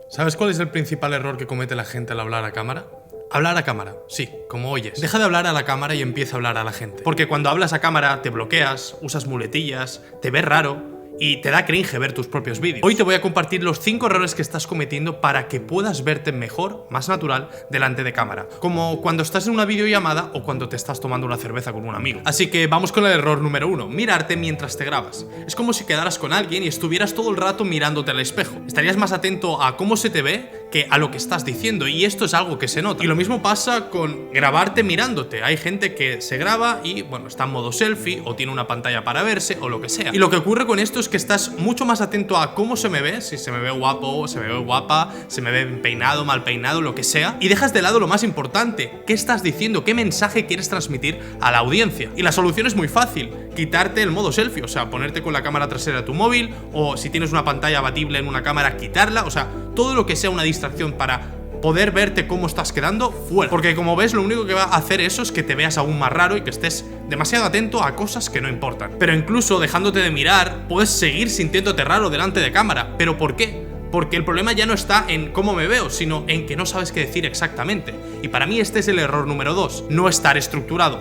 ¿Sabes cuál es el principal error que comete la gente al hablar a cámara? Hablar a cámara, sí, como oyes. Deja de hablar a la cámara y empieza a hablar a la gente. Porque cuando hablas a cámara te bloqueas, usas muletillas, te ves raro y te da cringe ver tus propios vídeos. Hoy te voy a compartir los 5 errores que estás cometiendo para que puedas verte mejor, más natural, delante de cámara. Como cuando estás en una videollamada o cuando te estás tomando una cerveza con un amigo. Así que vamos con el error número 1, mirarte mientras te grabas. Es como si quedaras con alguien y estuvieras todo el rato mirándote al espejo. Estarías más atento a cómo se te ve que a lo que estás diciendo, y esto es algo que se nota. Y lo mismo pasa con grabarte mirándote. Hay gente que se graba y, bueno, está en modo selfie o tiene una pantalla para verse o lo que sea. Y lo que ocurre con esto es que estás mucho más atento a cómo se me ve, si se me ve guapo, se me ve guapa, se me ve peinado, mal peinado, lo que sea, y dejas de lado lo más importante, qué estás diciendo, qué mensaje quieres transmitir a la audiencia. Y la solución es muy fácil, quitarte el modo selfie, o sea, ponerte con la cámara trasera de tu móvil, o si tienes una pantalla abatible en una cámara, quitarla, o sea, todo lo que sea una distracción para poder verte cómo estás quedando, fuera. Porque como ves, lo único que va a hacer eso es que te veas aún más raro y que estés demasiado atento a cosas que no importan. Pero incluso dejándote de mirar, puedes seguir sintiéndote raro delante de cámara. ¿Pero por qué? Porque el problema ya no está en cómo me veo, sino en que no sabes qué decir exactamente. Y para mí este es el error número 2, no estar estructurado.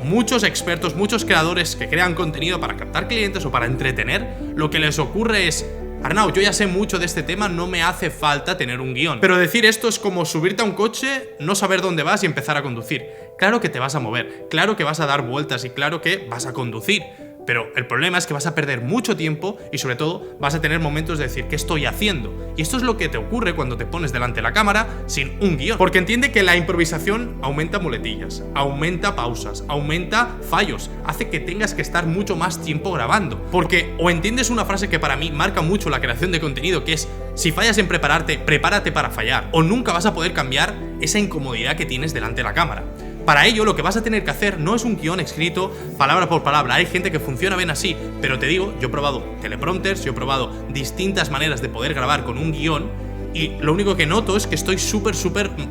Muchos expertos, muchos creadores que crean contenido para captar clientes o para entretener, lo que les ocurre es: Arnau, yo ya sé mucho de este tema, no me hace falta tener un guión. Pero decir esto es como subirte a un coche, no saber dónde vas y empezar a conducir. Claro que te vas a mover, claro que vas a dar vueltas y claro que vas a conducir. Pero el problema es que vas a perder mucho tiempo y sobre todo vas a tener momentos de decir ¿qué estoy haciendo? Y esto es lo que te ocurre cuando te pones delante de la cámara sin un guión. Porque entiende que la improvisación aumenta muletillas, aumenta pausas, aumenta fallos, hace que tengas que estar mucho más tiempo grabando. Porque o entiendes una frase que para mí marca mucho la creación de contenido, que es: si fallas en prepararte, prepárate para fallar. O nunca vas a poder cambiar esa incomodidad que tienes delante de la cámara. Para ello, lo que vas a tener que hacer no es un guión escrito palabra por palabra. Hay gente que funciona bien así, pero te digo, yo he probado teleprompters, yo he probado distintas maneras de poder grabar con un guión, y lo único que noto es que estoy súper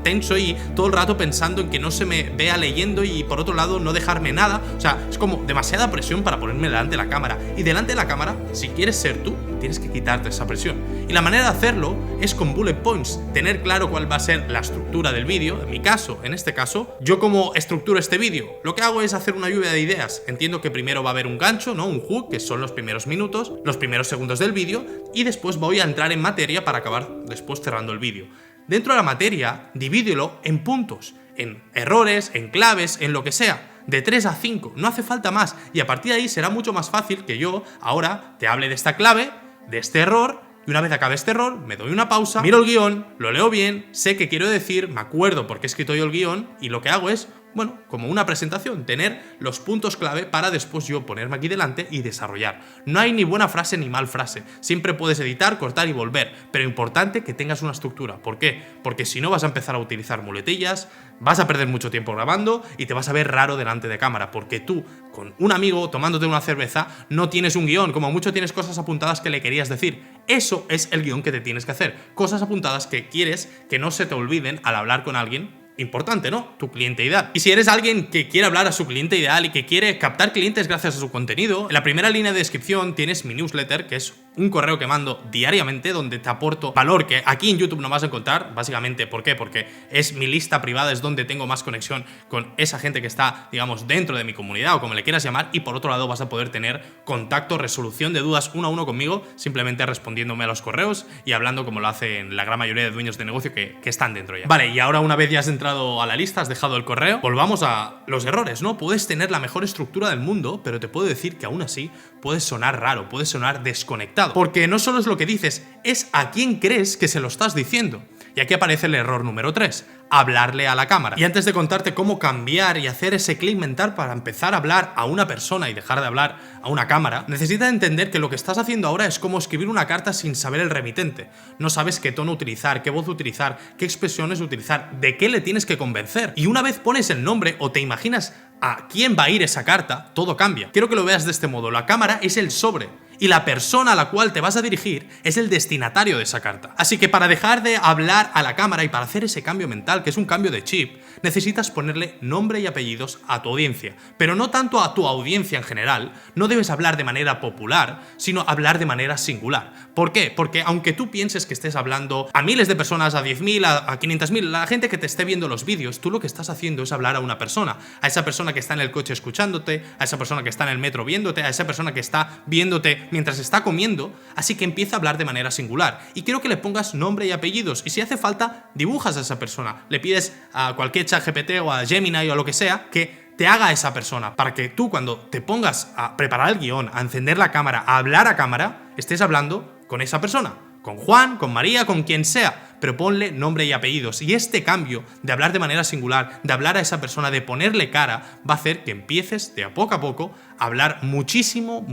tenso y todo el rato pensando en que no se me vea leyendo y por otro lado no dejarme nada. O sea, es como demasiada presión para ponerme delante de la cámara. Y delante de la cámara, si quieres ser tú, tienes que quitarte esa presión. Y la manera de hacerlo es con bullet points, tener claro cuál va a ser la estructura del vídeo. En mi caso, en este caso, yo como estructuro este vídeo, lo que hago es hacer una lluvia de ideas. Entiendo que primero va a haber un gancho, ¿no? Un hook, que son los primeros minutos, los primeros segundos del vídeo, y después voy a entrar en materia para acabar después cerrando el vídeo. Dentro de la materia, divídelo en puntos, en errores, en claves, en lo que sea. De 3 a 5, no hace falta más. Y a partir de ahí será mucho más fácil que yo ahora te hable de esta clave, de este error, y una vez acabe este error, me doy una pausa, miro el guión, lo leo bien, sé qué quiero decir, me acuerdo por qué he escrito yo el guión, y lo que hago es, bueno, como una presentación, tener los puntos clave para después yo ponerme aquí delante y desarrollar. No hay ni buena frase ni mal frase. Siempre puedes editar, cortar y volver, pero importante que tengas una estructura. ¿Por qué? Porque si no vas a empezar a utilizar muletillas, vas a perder mucho tiempo grabando y te vas a ver raro delante de cámara, porque tú, con un amigo tomándote una cerveza, no tienes un guión, como mucho tienes cosas apuntadas que le querías decir. Eso es el guión que te tienes que hacer. Cosas apuntadas que quieres que no se te olviden al hablar con alguien importante, ¿no? Tu cliente ideal. Y si eres alguien que quiere hablar a su cliente ideal y que quiere captar clientes gracias a su contenido, en la primera línea de descripción tienes mi newsletter, que es un correo que mando diariamente donde te aporto valor que aquí en YouTube no vas a encontrar, básicamente. ¿Por qué? Porque es mi lista privada, es donde tengo más conexión con esa gente que está, digamos, dentro de mi comunidad o como le quieras llamar, y por otro lado vas a poder tener contacto, resolución de dudas uno a uno conmigo, simplemente respondiéndome a los correos y hablando como lo hacen la gran mayoría de dueños de negocio que están dentro ya. Vale, y ahora una vez ya has entrado a la lista, has dejado el correo, volvamos a los errores, ¿no? Puedes tener la mejor estructura del mundo, pero te puedo decir que aún así puedes sonar raro, puedes sonar desconectado. Porque no solo es lo que dices, es a quién crees que se lo estás diciendo. Y aquí aparece el error número 3, hablarle a la cámara. Y antes de contarte cómo cambiar y hacer ese clic mental para empezar a hablar a una persona y dejar de hablar a una cámara, necesitas entender que lo que estás haciendo ahora es como escribir una carta sin saber el remitente. No sabes qué tono utilizar, qué voz utilizar, qué expresiones utilizar, de qué le tienes que convencer. Y una vez pones el nombre o te imaginas a quién va a ir esa carta, todo cambia. Quiero que lo veas de este modo, la cámara es el sobre y la persona a la cual te vas a dirigir es el destinatario de esa carta. Así que para dejar de hablar a la cámara y para hacer ese cambio mental, que es un cambio de chip, necesitas ponerle nombre y apellidos a tu audiencia. Pero no tanto a tu audiencia en general, no debes hablar de manera popular, sino hablar de manera singular. ¿Por qué? Porque aunque tú pienses que estés hablando a miles de personas, a 10.000, a 500.000, la gente que te esté viendo los vídeos, tú lo que estás haciendo es hablar a una persona. A esa persona que está en el coche escuchándote, a esa persona que está en el metro viéndote, a esa persona que está viéndote mientras está comiendo, así que empieza a hablar de manera singular. Y quiero que le pongas nombre y apellidos, y si hace falta, dibujas a esa persona. Le pides a cualquier ChatGPT o a Gemini o a lo que sea que te haga esa persona, para que tú cuando te pongas a preparar el guión, a encender la cámara, a hablar a cámara, estés hablando con esa persona. Con Juan, con María, con quien sea, pero ponle nombre y apellidos. Y este cambio de hablar de manera singular, de hablar a esa persona, de ponerle cara, va a hacer que empieces de a poco a hablar muchísimo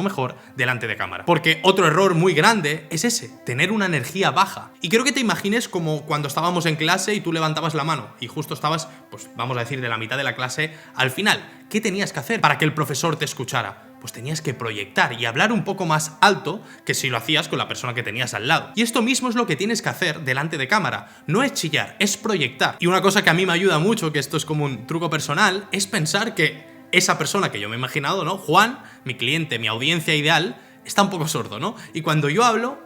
mejor delante de cámara. Porque otro error muy grande es ese, tener una energía baja. Y quiero que te imagines como cuando estábamos en clase y tú levantabas la mano y justo estabas, pues vamos a decir, de la mitad de la clase al final. ¿Qué tenías que hacer para que el profesor te escuchara? Pues tenías que proyectar y hablar un poco más alto que si lo hacías con la persona que tenías al lado. Y esto mismo es lo que tienes que hacer delante de cámara. No es chillar, es proyectar. Y una cosa que a mí me ayuda mucho, que esto es como un truco personal, es pensar que esa persona que yo me he imaginado, ¿no? Juan, mi cliente, mi audiencia ideal, está un poco sordo, ¿no? Y cuando yo hablo,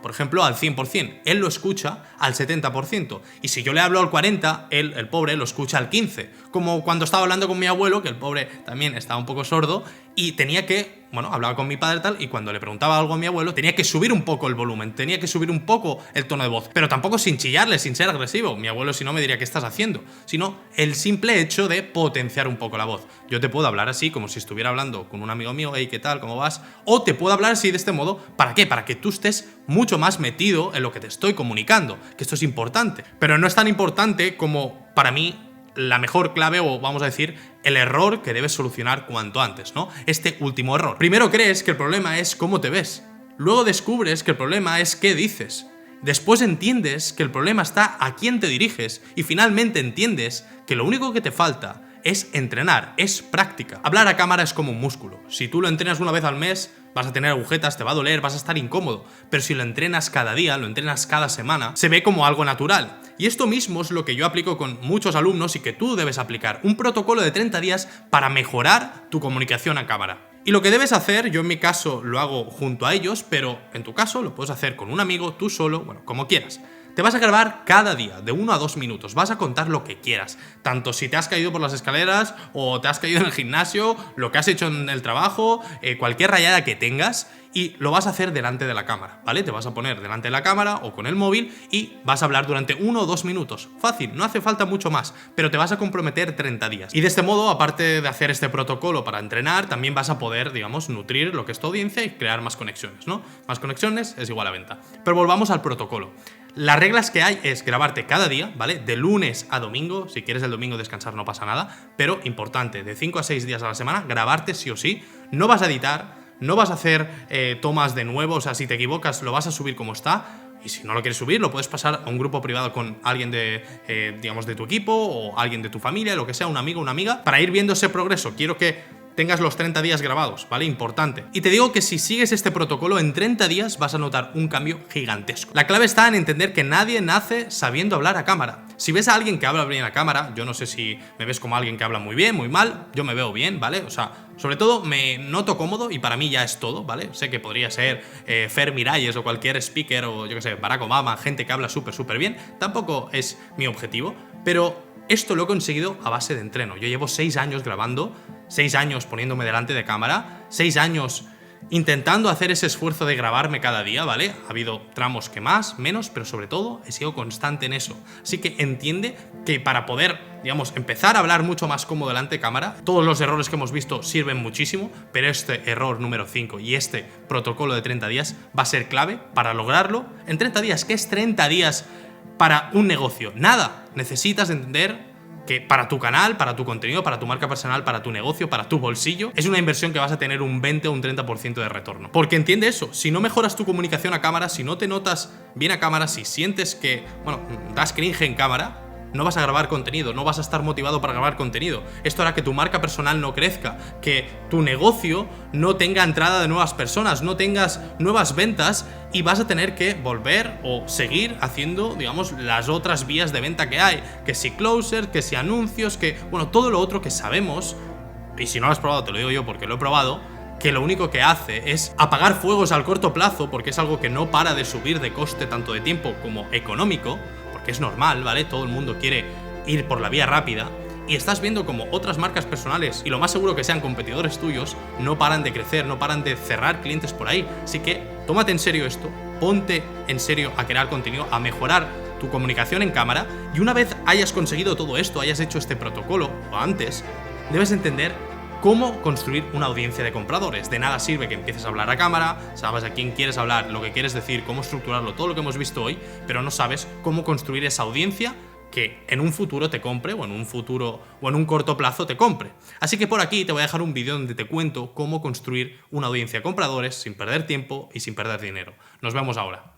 por ejemplo, al 100%. Él lo escucha al 70%. Y si yo le hablo al 40%, él, el pobre, lo escucha al 15%. Como cuando estaba hablando con mi abuelo, que el pobre también estaba un poco sordo, y tenía que, hablaba con mi padre tal, y cuando le preguntaba algo a mi abuelo, tenía que subir un poco el volumen, tenía que subir un poco el tono de voz, pero tampoco sin chillarle, sin ser agresivo. Mi abuelo si no me diría ¿qué estás haciendo? Sino el simple hecho de potenciar un poco la voz. Yo te puedo hablar así, como si estuviera hablando con un amigo mío, hey, ¿qué tal? ¿Cómo vas? O te puedo hablar así de este modo, ¿para qué? Para que tú estés mucho más metido en lo que te estoy comunicando, que esto es importante. Pero no es tan importante como, para mí, la mejor clave, o vamos a decir, el error que debes solucionar cuanto antes, ¿no? Este último error. Primero crees que el problema es cómo te ves. Luego descubres que el problema es qué dices. Después entiendes que el problema está a quién te diriges. Y finalmente entiendes que lo único que te falta es entrenar, es práctica. Hablar a cámara es como un músculo. Si tú lo entrenas una vez al mes, vas a tener agujetas, te va a doler, vas a estar incómodo. Pero si lo entrenas cada día, lo entrenas cada semana, se ve como algo natural. Y esto mismo es lo que yo aplico con muchos alumnos y que tú debes aplicar. Un protocolo de 30 días para mejorar tu comunicación a cámara. Y lo que debes hacer, yo en mi caso lo hago junto a ellos, pero en tu caso lo puedes hacer con un amigo, tú solo, como quieras. Te vas a grabar cada día, de 1 a 2 minutos, vas a contar lo que quieras, tanto si te has caído por las escaleras o te has caído en el gimnasio, lo que has hecho en el trabajo, cualquier rayada que tengas, y lo vas a hacer delante de la cámara, ¿vale? Te vas a poner delante de la cámara o con el móvil y vas a hablar durante 1 o 2 minutos. Fácil, no hace falta mucho más, pero te vas a comprometer 30 días. Y de este modo, aparte de hacer este protocolo para entrenar, también vas a poder, nutrir lo que es tu audiencia y crear más conexiones, ¿no? Más conexiones es igual a venta. Pero volvamos al protocolo. Las reglas que hay es grabarte cada día, ¿vale? De lunes a domingo, si quieres el domingo descansar no pasa nada, pero importante, de 5 a 6 días a la semana, grabarte sí o sí, no vas a editar, no vas a hacer tomas de nuevo, o sea, si te equivocas lo vas a subir como está, y si no lo quieres subir lo puedes pasar a un grupo privado con alguien de, de tu equipo o alguien de tu familia, lo que sea, un amigo, una amiga, para ir viendo ese progreso. Quiero que tengas los 30 días grabados, ¿vale? Importante. Y te digo que si sigues este protocolo, en 30 días vas a notar un cambio gigantesco. La clave está en entender que nadie nace sabiendo hablar a cámara. Si ves a alguien que habla bien a cámara, yo no sé si me ves como alguien que habla muy bien, muy mal, yo me veo bien, ¿vale? O sea, sobre todo me noto cómodo y para mí ya es todo, ¿vale? Sé que podría ser Fer Miralles o cualquier speaker o yo que sé, Barack Obama, gente que habla súper bien, tampoco es mi objetivo, pero esto lo he conseguido a base de entreno. Yo llevo 6 años grabando, 6 años poniéndome delante de cámara, 6 años intentando hacer ese esfuerzo de grabarme cada día, ¿vale? Ha habido tramos que más, menos, pero sobre todo he sido constante en eso. Así que entiende que para poder, empezar a hablar mucho más cómodo delante de cámara, todos los errores que hemos visto sirven muchísimo, pero este error número 5 y este protocolo de 30 días va a ser clave para lograrlo en 30 días. ¿Qué es 30 días para un negocio? Nada. Necesitas entender que para tu canal, para tu contenido, para tu marca personal, para tu negocio, para tu bolsillo, es una inversión que vas a tener un 20 o un 30% de retorno. Porque entiende eso, si no mejoras tu comunicación a cámara, si no te notas bien a cámara, si sientes que, das cringe en cámara, no vas a grabar contenido, no vas a estar motivado para grabar contenido. Esto hará que tu marca personal no crezca, que tu negocio no tenga entrada de nuevas personas, no tengas nuevas ventas y vas a tener que volver o seguir haciendo, digamos, las otras vías de venta que hay. Que si closer, que si anuncios, que, bueno, todo lo otro que sabemos, y si no lo has probado te lo digo yo porque lo he probado, que lo único que hace es apagar fuegos al corto plazo, porque es algo que no para de subir de coste tanto de tiempo como económico, porque es normal, ¿vale? Todo el mundo quiere ir por la vía rápida, y estás viendo como otras marcas personales, y lo más seguro que sean competidores tuyos, no paran de crecer, no paran de cerrar clientes por ahí. Así que tómate en serio esto, ponte en serio a crear contenido, a mejorar tu comunicación en cámara, y una vez hayas conseguido todo esto, hayas hecho este protocolo, o antes, debes entender cómo construir una audiencia de compradores. De nada sirve que empieces a hablar a cámara, sabes a quién quieres hablar, lo que quieres decir, cómo estructurarlo, todo lo que hemos visto hoy, pero no sabes cómo construir esa audiencia que en un futuro te compre, o en un futuro o en un corto plazo te compre. Así que por aquí te voy a dejar un vídeo donde te cuento cómo construir una audiencia de compradores sin perder tiempo y sin perder dinero. Nos vemos ahora.